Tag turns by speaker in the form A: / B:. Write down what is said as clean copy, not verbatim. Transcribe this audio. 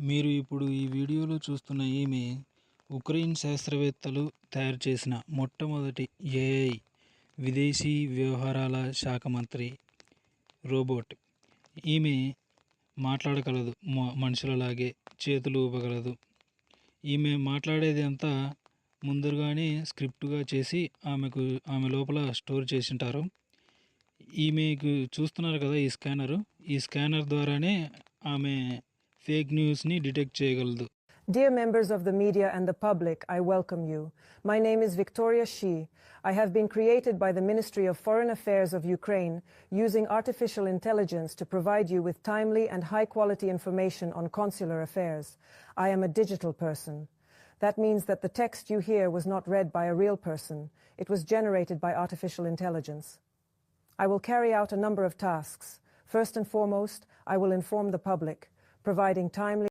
A: మీరు ఇప్పుడు ఈ వీడియోలో చూస్తున్న ఈమె ఉక్రెయిన్ శాస్త్రవేత్తలు తయారు చేసిన మొట్టమొదటి ఏఐ విదేశీ వ్యవహారాల శాఖ మంత్రి రోబోట్. ఈమె మాట్లాడగలదు, మనుషులలాగే చేతులు ఊపగలదు. ఈమె మాట్లాడేది అంతా ముందుగానే స్క్రిప్టుగా చేసి ఆమె లోపల స్టోర్ చేసింటారు. ఈమెకు చూస్తున్నారు కదా ఈ స్కానర్ ద్వారానే ఆమె ఫేక్ న్యూస్ని డిటెక్ట్ చేయగలదు.
B: Dear members of the media and the public, I welcome you. My name is Victoria Shi. I have been created by the Ministry of Foreign Affairs of Ukraine using artificial intelligence to provide you with timely and high-quality information on consular affairs. I am a digital person. That means that the text you hear was not read by a real person. It was generated by artificial intelligence. I will carry out a number of tasks. First and foremost, I will inform the public, providing timely